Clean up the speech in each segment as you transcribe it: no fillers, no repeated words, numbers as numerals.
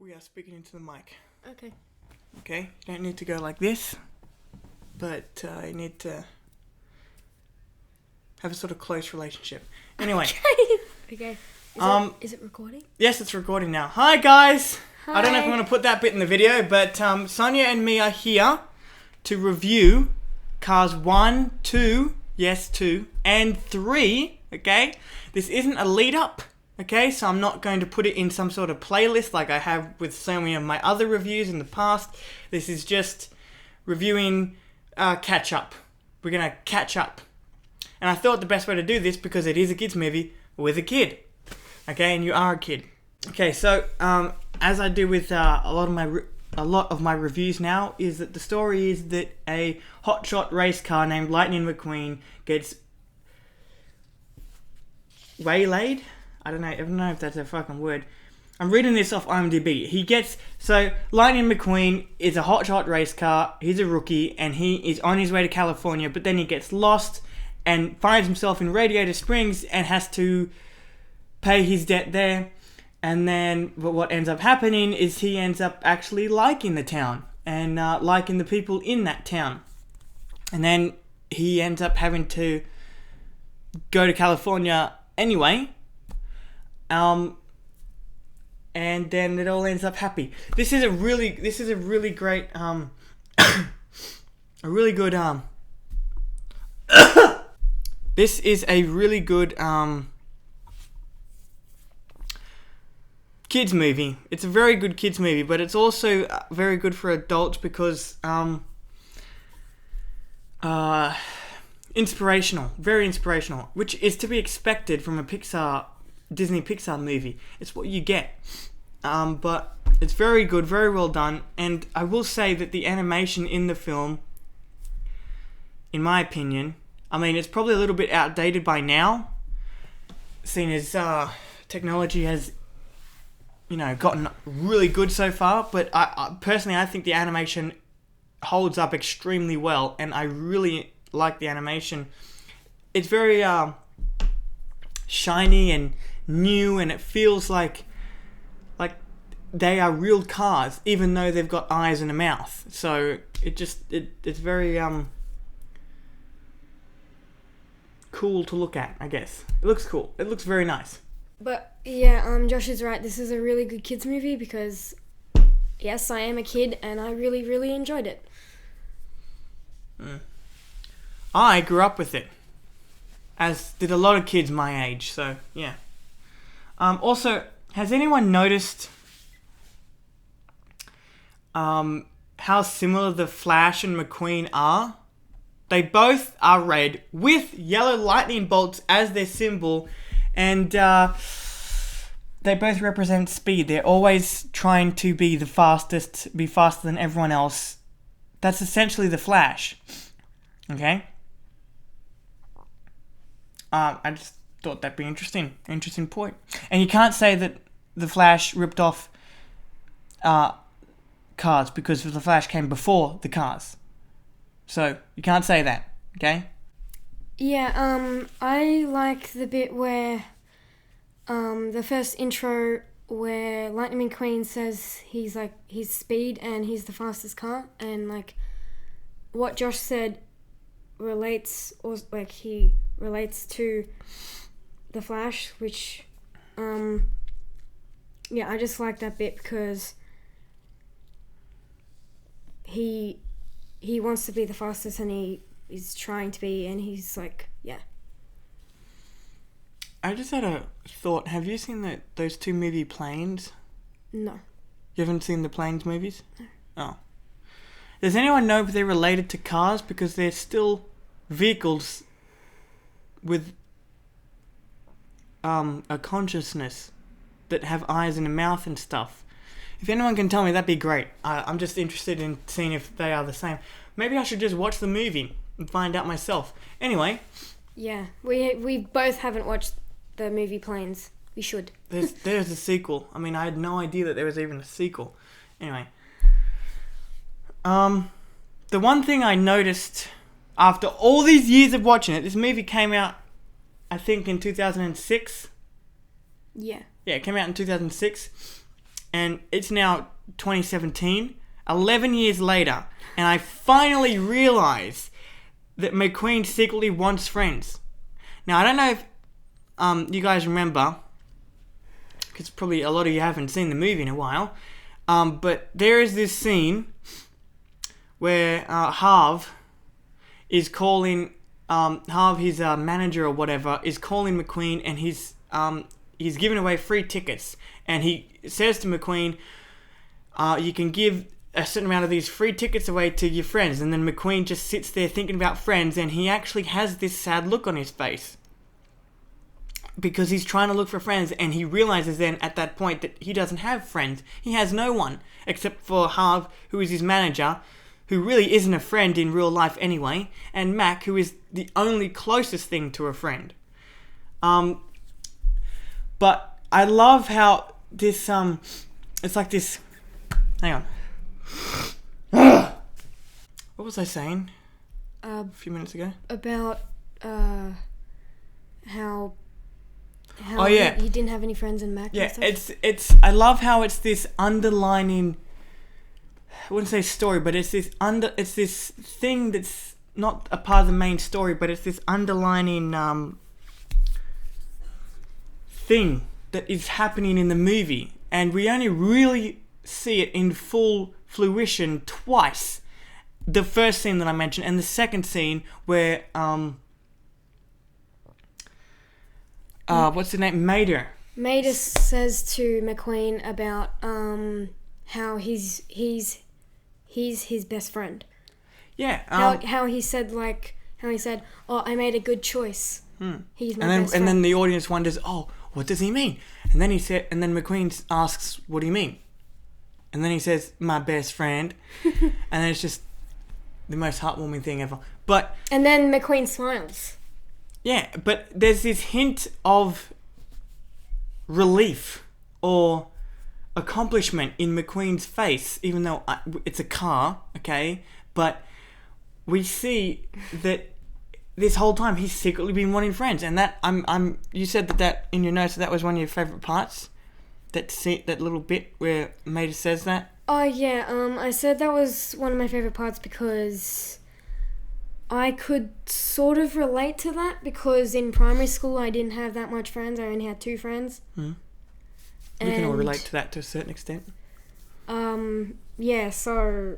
We are speaking into the mic. Okay. Okay? You don't need to go like this, but you need to have a sort of close relationship. Anyway. Okay. Is it recording? Yes, it's recording now. Hi, guys! Hi. I don't know if I'm going to put that bit in the video, but Sonia and me are here to review Cars 1, 2, yes, 2, and 3, okay? This isn't a lead-up, okay? So I'm not going to put it in some sort of playlist like I have with so many of my other reviews in the past. This is just reviewing catch-up. We're going to catch up. And I thought the best way to do this, because it is a kids movie, with a kid. Okay, and you are a kid. Okay, so as I do with a lot of my reviews now, is that the story is that a hotshot race car named Lightning McQueen gets waylaid. I don't know if that's a fucking word. I'm reading this off IMDb. So Lightning McQueen is a hotshot race car. He's a rookie and he is on his way to California, but then he gets lost and finds himself in Radiator Springs and has to pay his debt there. And then what ends up happening is he ends up actually liking the town and liking the people in that town. And then he ends up having to go to California anyway. And then it all ends up happy. This is a really great this is a really good kids movie. It's a very good kids movie, but it's also very good for adults because inspirational, very inspirational, which is to be expected from a Disney Pixar movie. It's what you get. But it's very good, very well done, and I will say that the animation in the film, in my opinion, I mean, it's probably a little bit outdated by now, seeing as technology has, gotten really good so far. But I personally, I think the animation holds up extremely well, and I really like the animation. It's very shiny and new, and it feels like they are real cars, even though they've got eyes and a mouth. So it's very cool to look at, I guess. It looks cool. It looks very nice. But yeah, Josh is right. This is a really good kids movie because, yes, I am a kid and I really, really enjoyed it. I grew up with it, as did a lot of kids my age. So yeah. Also, has anyone noticed how similar the Flash and McQueen are? They both are red with yellow lightning bolts as their symbol, and they both represent speed. They're always trying to be the fastest, be faster than everyone else. That's essentially the Flash. Okay? I just thought that'd be interesting point. And you can't say that the Flash ripped off Cars because the Flash came before the Cars. So, you can't say that, okay? Yeah, I like the bit where, the first intro where Lightning McQueen says he's speed and he's the fastest car, and what Josh said relates, or he relates to the Flash, which, I just like that bit because he wants to be the fastest and he is trying to be, and he's I just had a thought. Have you seen those two movie Planes? No. You haven't seen the Planes movies? No. Oh. Does anyone know if they're related to cars? Because they're still vehicles with a consciousness that have eyes and a mouth and stuff. If anyone can tell me, that'd be great. I'm just interested in seeing if they are the same. Maybe I should just watch the movie and find out myself. Anyway. Yeah, we both haven't watched the movie Planes. We should. There's a sequel. I mean, I had no idea that there was even a sequel. Anyway. The one thing I noticed after all these years of watching it, this movie came out, I think, in 2006. Yeah. Yeah, it came out in 2006. and it's now 2017, 11 years later, and I finally realise that McQueen secretly wants friends. Now, I don't know if you guys remember, because probably a lot of you haven't seen the movie in a while, but there is this scene where Harv is calling, Harv, his manager or whatever, is calling McQueen, and he's giving away free tickets, and he says to McQueen, you can give a certain amount of these free tickets away to your friends. And then McQueen just sits there thinking about friends, and he actually has this sad look on his face because he's trying to look for friends, and he realizes then at that point that he doesn't have friends. He has no one except for Harv, who is his manager, who really isn't a friend in real life anyway, and Mac, who is the only closest thing to a friend. But I love how this it's like this. Hang on. What was I saying? A few minutes ago. About how oh yeah, he didn't have any friends in Mac. Yeah, it's. I love how it's this underlining. I wouldn't say story, but it's this thing that's not a part of the main story, but it's this underlining thing that is happening in the movie, and we only really see it in full fruition twice. The first scene that I mentioned, and the second scene where what's the name? Mater says to McQueen about how he's his best friend. Yeah. How he said, oh, I made a good choice. He's my best friend. And then the audience wonders, oh, what does he mean? And then McQueen asks, what do you mean? And then he says, my best friend. And then it's just the most heartwarming thing ever. And then McQueen smiles. Yeah, but there's this hint of relief or accomplishment in McQueen's face, even though it's a car, okay? But we see that this whole time he's secretly been wanting friends, and that you said that in your notes that was one of your favourite parts. That little bit where Mater says that. Oh yeah, I said that was one of my favourite parts because I could sort of relate to that, because in primary school I didn't have that much friends. I only had 2 friends. We can all relate to that to a certain extent. Yeah, so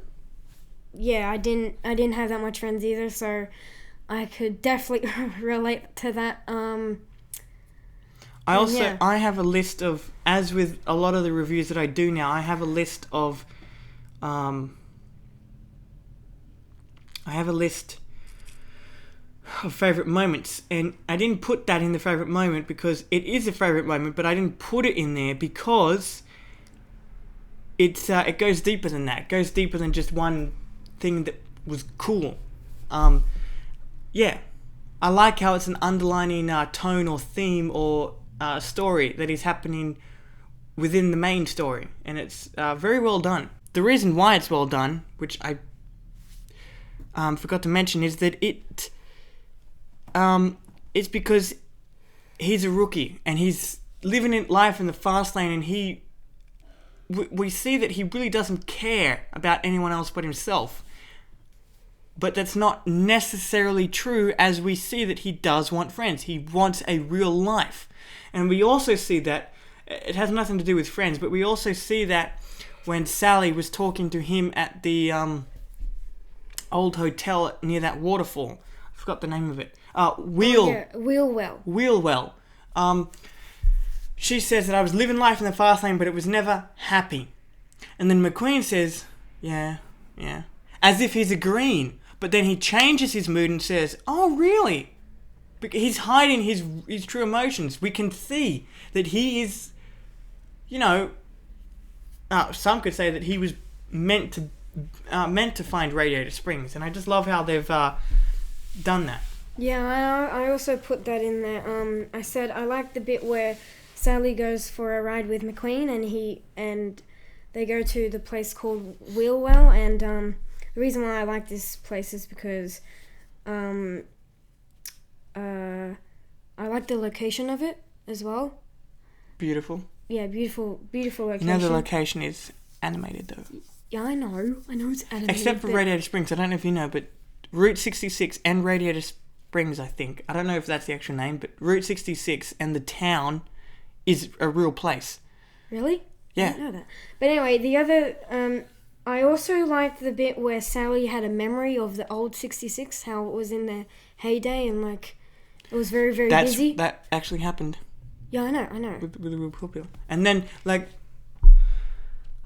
yeah, I didn't have that much friends either, so I could definitely relate to that. I have a list of, as with a lot of the reviews that I do now, I have a list of favourite moments, and I didn't put that in the favourite moment because it is a favourite moment, but I didn't put it in there because it goes deeper than that. It goes deeper than just one thing that was cool. Yeah, I like how it's an underlining tone or theme or story that is happening within the main story, and it's very well done. The reason why it's well done, which I forgot to mention, is that it's because he's a rookie and he's living life in the fast lane, and we see that he really doesn't care about anyone else but himself. But that's not necessarily true, as we see that he does want friends. He wants a real life. And we also see that, it has nothing to do with friends, but we also see that when Sally was talking to him at the old hotel near that waterfall. I forgot the name of it. Wheelwell. She says that I was living life in the fast lane, but it was never happy. And then McQueen says, yeah, as if he's agreeing. But then he changes his mood and says, oh, really? He's hiding his true emotions. We can see that he is, some could say that he was meant to find Radiator Springs. And I just love how they've done that. Yeah, I also put that in there. I said I like the bit where Sally goes for a ride with McQueen, and they go to the place called Wheelwell, and the reason why I like this place is because I like the location of it as well. Beautiful. beautiful location. You know the location is animated though. Yeah, I know it's animated. Except for Radiator Springs, I don't know if you know, but Route 66 and Radiator Springs, I think. I don't know if that's the actual name, but Route 66 and the town is a real place. Really? Yeah. I didn't know that. But anyway, the other, I also liked the bit where Sally had a memory of the old 66, how it was in their heyday, and like, it was very, very busy. That actually happened. Yeah, I know. With the real popular. And then, like,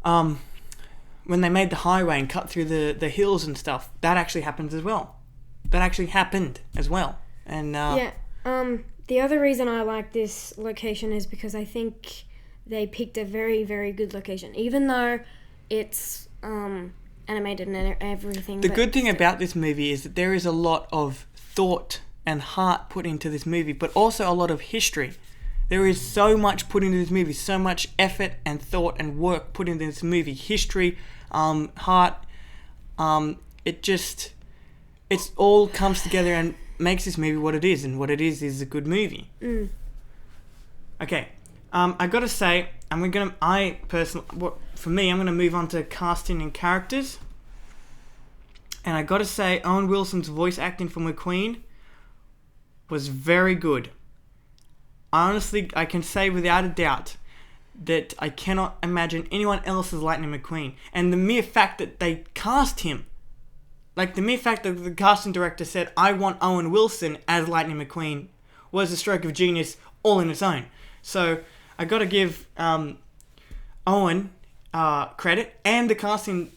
when they made the highway and cut through the hills and stuff, that actually happens as well. That actually happened as well. And the other reason I like this location is because I think they picked a very, very good location, even though it's animated and everything. The good thing about this movie is that there is a lot of thought and heart put into this movie, but also a lot of history. There is so much put into this movie, so much effort and thought and work put into this movie. History, heart, it all comes together and makes this movie what it is, and what it is a good movie. Okay, I gotta say, I'm gonna move on to casting and characters, and I gotta say, Owen Wilson's voice acting for McQueen was very good. Honestly, I can say without a doubt that I cannot imagine anyone else as Lightning McQueen. And the mere fact that they cast him, like the mere fact that the casting director said, I want Owen Wilson as Lightning McQueen, was a stroke of genius all in its own. So I got to give Owen credit, and the casting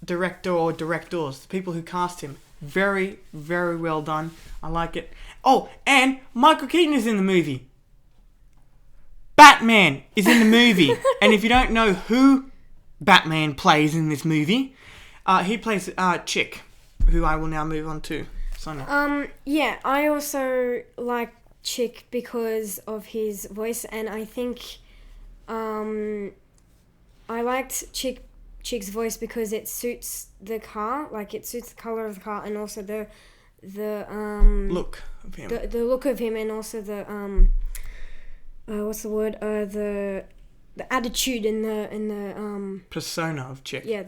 director or directors, the people who cast him. Very, very well done. I like it. Oh, and Michael Keaton is in the movie. Batman is in the movie. And if you don't know who Batman plays in this movie, he plays Chick, who I will now move on to. Sonia. Yeah, I also like Chick because of his voice, and I think I liked Chick's voice because it suits the car, like it suits the color of the car, and also the look of him. The look of him, and also the what's the word? The attitude and the persona of Chick. Yeah,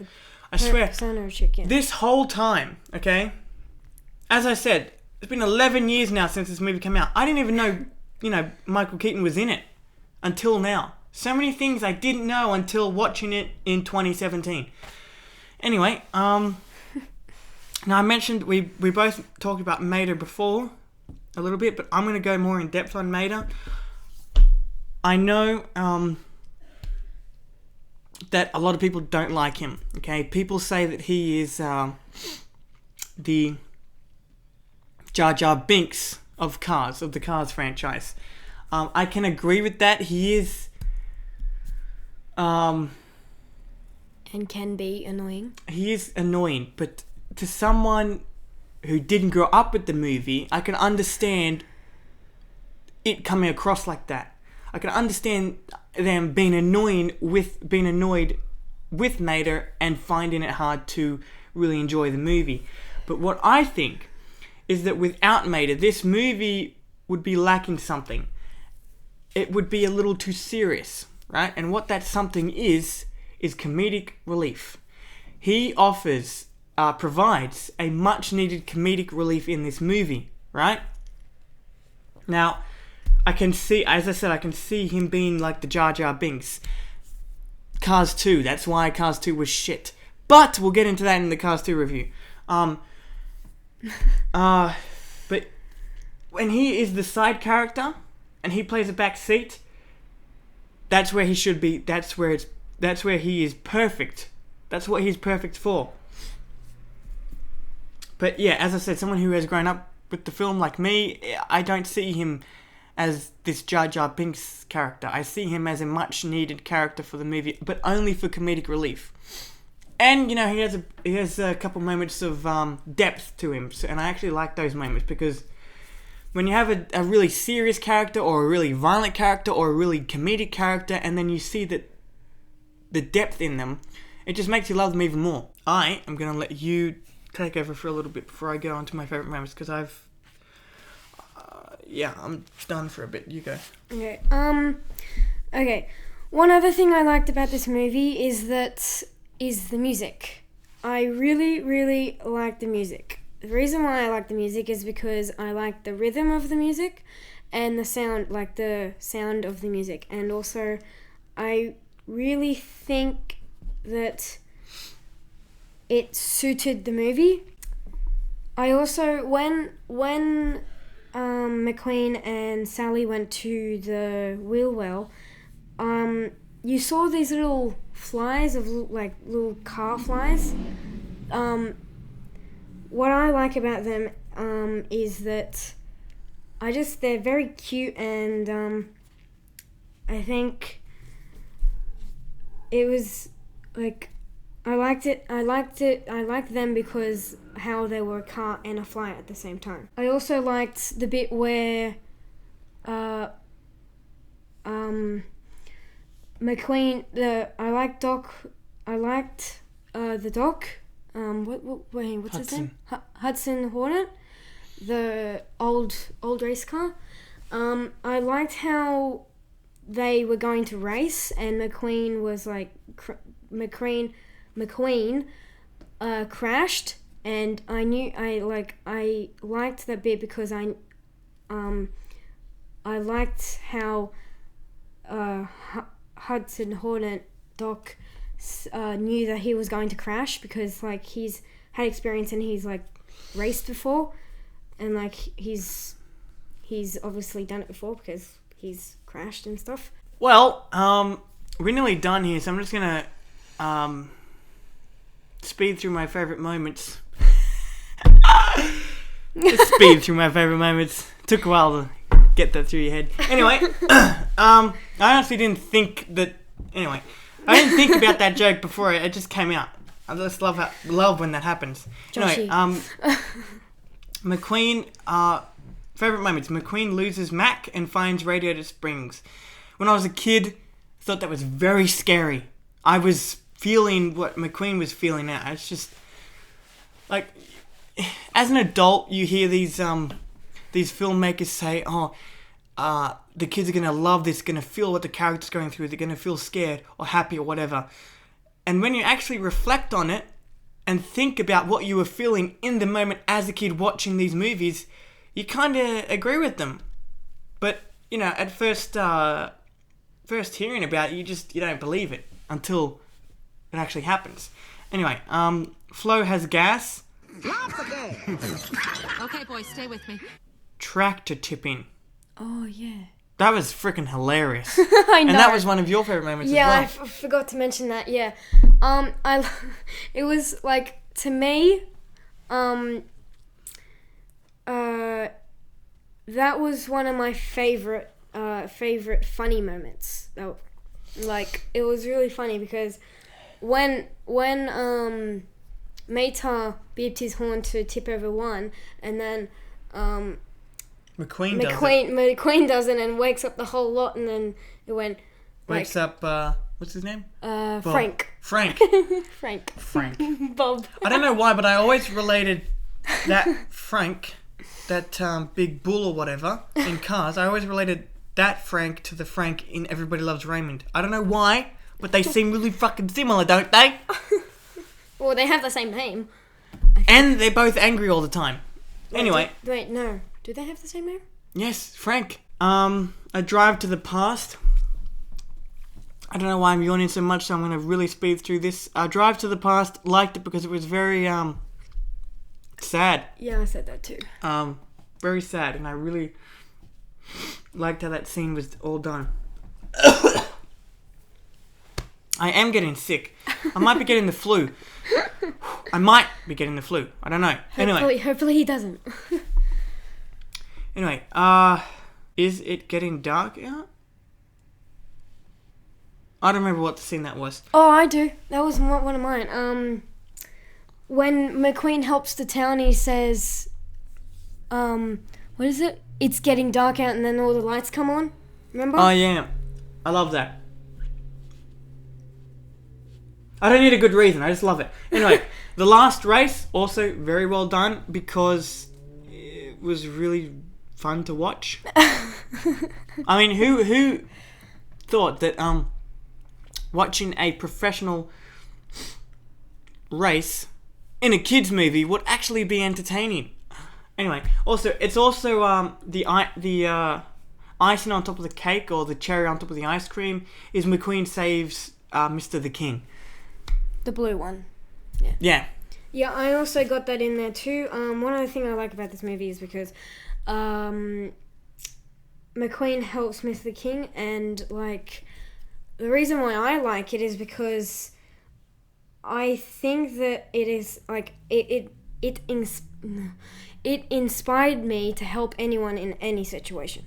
I swear. Persona of Chick. Yeah. This whole time, okay, as I said, it's been 11 years now since this movie came out. I didn't even know, Michael Keaton was in it until now. So many things I didn't know until watching it in 2017. Anyway, now I mentioned we both talked about Mater before a little bit, but I'm going to go more in depth on Mater. I know that a lot of people don't like him, okay? People say that he is the Jar Jar Binks of the Cars franchise. I can agree with that. He is... and can be annoying. He is annoying, but to someone who didn't grow up with the movie, I can understand it coming across like that. I can understand them being annoyed with Mater and finding it hard to really enjoy the movie. But what I think is that without Mater, this movie would be lacking something. It would be a little too serious, right? And what that something is comedic relief. He provides a much needed comedic relief in this movie, right? Now, I can see him being like the Jar Jar Binks. Cars 2, that's why Cars 2 was shit. But we'll get into that in the Cars 2 review. But when he is the side character and he plays a back seat, that's where he should be. That's where he is perfect. That's what he's perfect for. But yeah, as I said, someone who has grown up with the film like me, I don't see him as this Jar Jar Binks character. I see him as a much needed character for the movie, but only for comedic relief. And he has a couple moments of depth to him, and I actually like those moments, because when you have a really serious character or a really violent character or a really comedic character, and then you see that the depth in them, it just makes you love them even more. I am going to let you take over for a little bit before I go on to my favourite moments, because I'm done for a bit. You go. Okay. Okay. One other thing I liked about this movie is the music. I really, really like the music. The reason why I like the music is because I like the rhythm of the music and the sound of the music. And also, I really think that it suited the movie. I also, when McQueen and Sally went to the wheel well, you saw these little flies of little car flies. What I like about them is that they're very cute, and I think it was like I liked it. I liked them because how they were a car and a fly at the same time. I also liked the bit where McQueen. I liked the Doc. What's his name? Hudson Hornet, the old race car. I liked how they were going to race, and McQueen was like McQueen crashed, and I liked that bit because I liked how Hudson Hornet Doc knew that he was going to crash because he's had experience and he's raced before, and he's obviously done it before because he's crashed and stuff. Well, we're nearly done here, so I'm just gonna speed through my favourite moments. Speed through my favourite moments. Took a while to get that through your head. Anyway, I honestly didn't think that. Anyway, I didn't think about that joke before it just came out. I just love when that happens. Joshy. Anyway, McQueen. Favourite moments. McQueen loses Mac and finds Radiator Springs. When I was a kid, I thought that was very scary. I was feeling what McQueen was feeling now. It's just as an adult, you hear these filmmakers say, the kids are going to love this, going to feel what the character's going through, they're going to feel scared or happy or whatever. And when you actually reflect on it and think about what you were feeling in the moment as a kid watching these movies, you kind of agree with them. But, at first hearing about it, you don't believe it until it actually happens. Anyway, Flo has gas. Lots of gas. Okay, boys, stay with me. Tractor tipping. Oh, yeah. That was freaking hilarious. I know. And that was one of your favourite moments as well. Yeah, I forgot to mention that, yeah. It was, to me, that was one of my favorite funny moments. It was really funny because when Matar beeped his horn to tip over one, and then McQueen does it and wakes up the whole lot, and then it went wakes up. What's his name? Frank. Frank. Bob. I don't know why, but I always related that Frank, that big bull or whatever in Cars. I always related that Frank to the Frank in Everybody Loves Raymond. I don't know why, but they seem really fucking similar, don't they? Well, they have the same name. And they're both angry all the time. Anyway. Wait, no. Do they have the same name? Yes, Frank. A Drive to the Past. I don't know why I'm yawning so much, so I'm going to really speed through this. Drive to the Past, liked it because it was very sad. Yeah, I said that too. Very sad, and I really liked how that scene was all done. I am getting sick. I might be getting the flu. I might be getting the flu. I don't know. Hopefully he doesn't. Anyway, is it getting dark out? I don't remember what the scene that was. Oh, I do. That was one of mine. When McQueen helps the town, he says, what is it? It's getting dark out, and then all the lights come on. Remember? Oh, yeah. I love that. I don't need a good reason. I just love it. Anyway, the last race, also very well done because it was really fun to watch. I mean, who thought that watching a professional race in a kids movie would actually be entertaining. Anyway, it's also the icing on top of the cake, or the cherry on top of the ice cream, is McQueen saves Mr. the King. The blue one. Yeah. Yeah, I also got that in there too. One other thing I like about this movie is because McQueen helps Mr. King, and like the reason why I like it is because I think that it is like it inspired me to help anyone in any situation.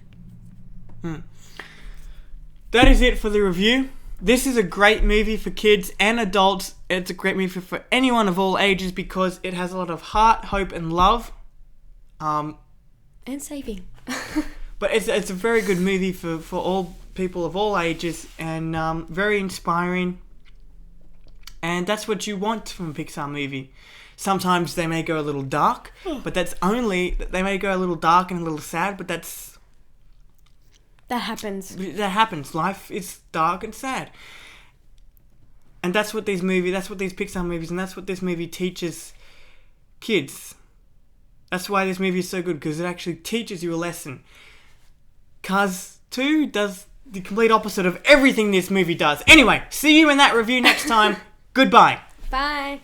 That is it for the review. This is a great movie for kids and adults. It's a great movie for anyone of all ages because it has a lot of heart, hope, and love. And saving. But it's a very good movie for all people of all ages, and very inspiring. And that's what you want from a Pixar movie. Sometimes they may go a little dark, but they may go a little dark and a little sad, but that happens. Life is dark and sad. And that's what these Pixar movies, and that's what this movie teaches kids. That's why this movie is so good, because it actually teaches you a lesson. Cars 2 does the complete opposite of everything this movie does. Anyway, see you in that review next time. Goodbye. Bye.